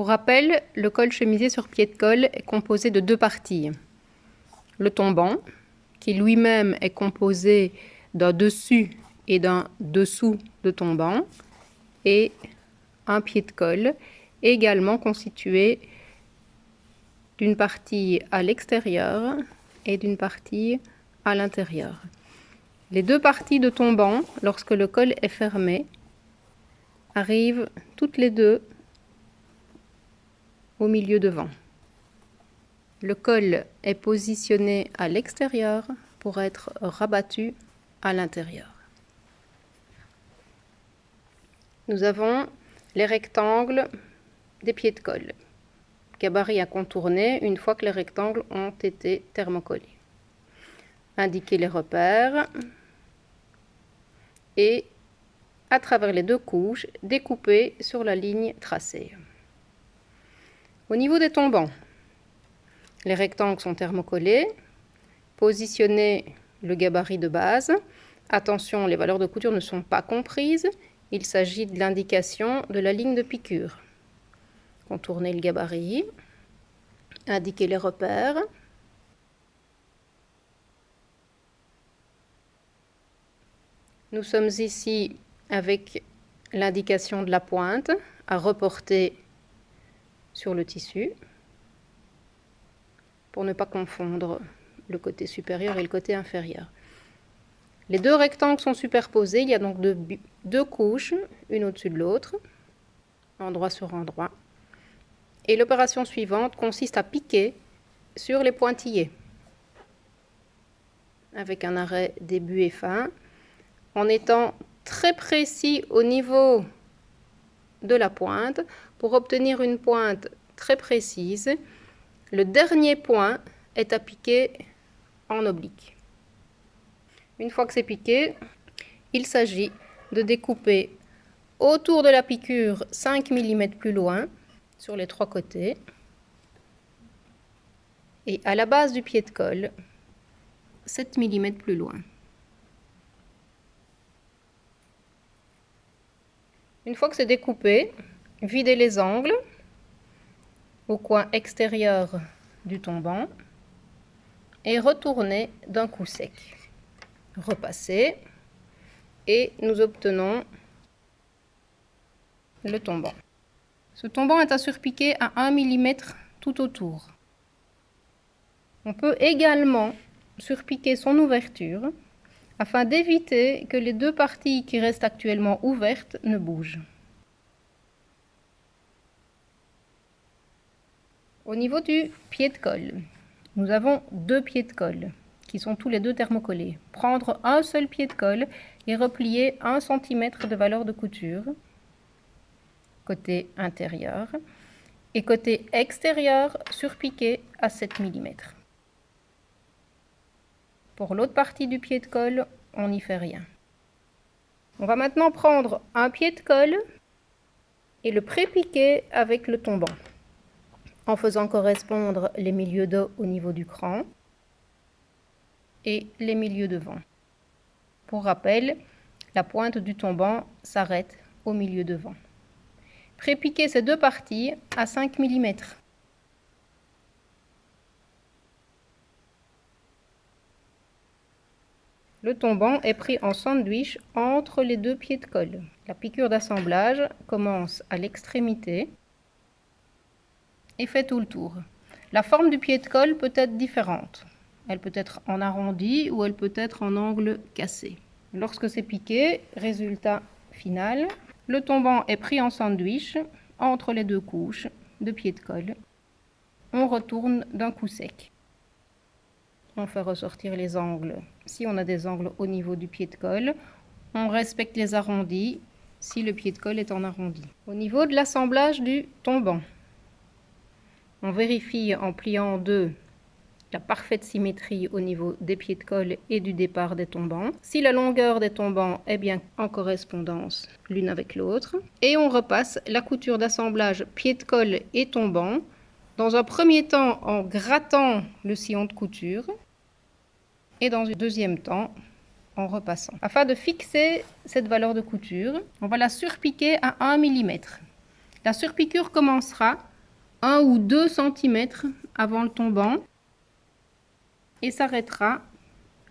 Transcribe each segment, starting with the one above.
Pour rappel, le col chemisier sur pied de colle est composé de deux parties. Le tombant, qui lui-même est composé d'un dessus et d'un dessous de tombant, et un pied de colle, également constitué d'une partie à l'extérieur et d'une partie à l'intérieur. Les deux parties de tombant, lorsque le col est fermé, arrivent toutes les deux au milieu devant. Le col est positionné à l'extérieur pour être rabattu à l'intérieur. Nous avons les rectangles des pieds de colle. Gabarit à contourner une fois que les rectangles ont été thermocollés. Indiquez les repères et, à travers les deux couches, découper sur la ligne tracée. Au niveau des tombants, les rectangles sont thermocollés. Positionnez le gabarit de base. Attention, les valeurs de couture ne sont pas comprises. Il s'agit de l'indication de la ligne de piqûre. Contournez le gabarit. Indiquez les repères. Nous sommes ici avec l'indication de la pointe à reporter sur le tissu pour ne pas confondre le côté supérieur et le côté inférieur. Les deux rectangles sont superposés, il y a donc deux couches, une au-dessus de l'autre, endroit sur endroit. Et l'opération suivante consiste à piquer sur les pointillés avec un arrêt début et fin, en étant très précis au niveau de la pointe pour obtenir une pointe très précise. Le dernier point est à piquer en oblique. Une fois que c'est piqué, il s'agit de découper autour de la piqûre 5 mm plus loin sur les trois côtés et à la base du pied de colle 7 mm plus loin. Une fois que c'est découpé, videz les angles au coin extérieur du tombant et retournez d'un coup sec. Repassez et nous obtenons le tombant. Ce tombant est à surpiquer à 1 mm tout autour. On peut également surpiquer son ouverture afin d'éviter que les deux parties qui restent actuellement ouvertes ne bougent. Au niveau du pied de colle, nous avons deux pieds de colle qui sont tous les deux thermocollés. Prendre un seul pied de colle et replier 1 cm de valeur de couture, côté intérieur, et côté extérieur surpiqué à 7 mm. Pour l'autre partie du pied de colle, on n'y fait rien. On va maintenant prendre un pied de colle et le pré-piquer avec le tombant, en faisant correspondre les milieux dos au niveau du cran et les milieux devant. Pour rappel, la pointe du tombant s'arrête au milieu devant. Pré-piquer ces deux parties à 5 mm. Le tombant est pris en sandwich entre les deux pieds de colle. La piqûre d'assemblage commence à l'extrémité et fait tout le tour. La forme du pied de colle peut être différente. Elle peut être en arrondi ou elle peut être en angle cassé. Lorsque c'est piqué, résultat final, le tombant est pris en sandwich entre les deux couches de pied de colle. On retourne d'un coup sec. On fait ressortir les angles si on a des angles au niveau du pied de colle. On respecte les arrondis si le pied de colle est en arrondi. Au niveau de l'assemblage du tombant, on vérifie en pliant en deux la parfaite symétrie au niveau des pieds de colle et du départ des tombants. Si la longueur des tombants est bien en correspondance l'une avec l'autre. Et on repasse la couture d'assemblage pied de colle et tombant. Dans un premier temps en grattant le sillon de couture et dans un deuxième temps en repassant. Afin de fixer cette valeur de couture, on va la surpiquer à 1 mm. La surpiqûre commencera 1 ou 2 cm avant le tombant et s'arrêtera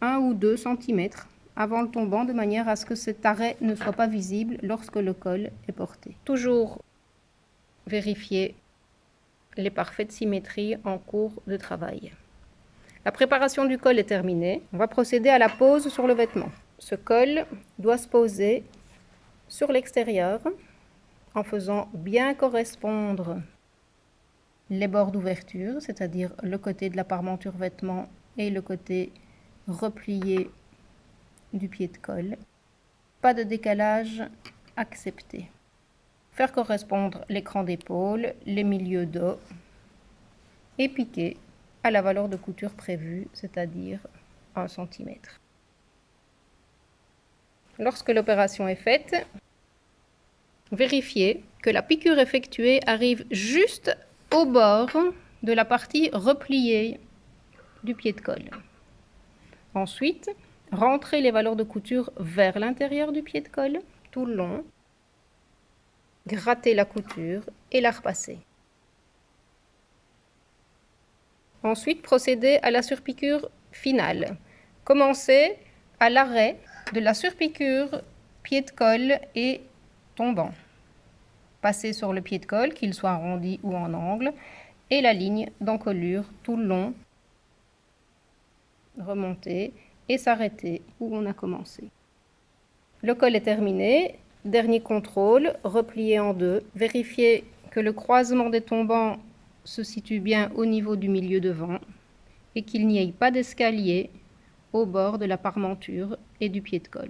1 ou 2 cm avant le tombant de manière à ce que cet arrêt ne soit pas visible lorsque le col est porté. Toujours vérifier les parfaites symétries en cours de travail. La préparation du col est terminée. On va procéder à la pose sur le vêtement. Ce col doit se poser sur l'extérieur en faisant bien correspondre les bords d'ouverture, c'est-à-dire le côté de la parmenture vêtement et le côté replié du pied de col. Pas de décalage accepté. Faire correspondre l'écran d'épaule, les milieux dos et piquer à la valeur de couture prévue, c'est-à-dire 1 cm. Lorsque l'opération est faite, vérifiez que la piqûre effectuée arrive juste au bord de la partie repliée du pied de col. Ensuite, rentrez les valeurs de couture vers l'intérieur du pied de col, tout le long. Grattez la couture et la repassez. Ensuite, procédez à la surpiqûre finale. Commencez à l'arrêt de la surpiqûre pied de col et tombant. Passez sur le pied de col, qu'il soit arrondi ou en angle, et la ligne d'encolure tout le long. Remontez et s'arrêter où on a commencé. Le col est terminé. Dernier contrôle, replier en deux. Vérifiez que le croisement des tombants se situe bien au niveau du milieu devant et qu'il n'y ait pas d'escalier au bord de la parmenture et du pied de col.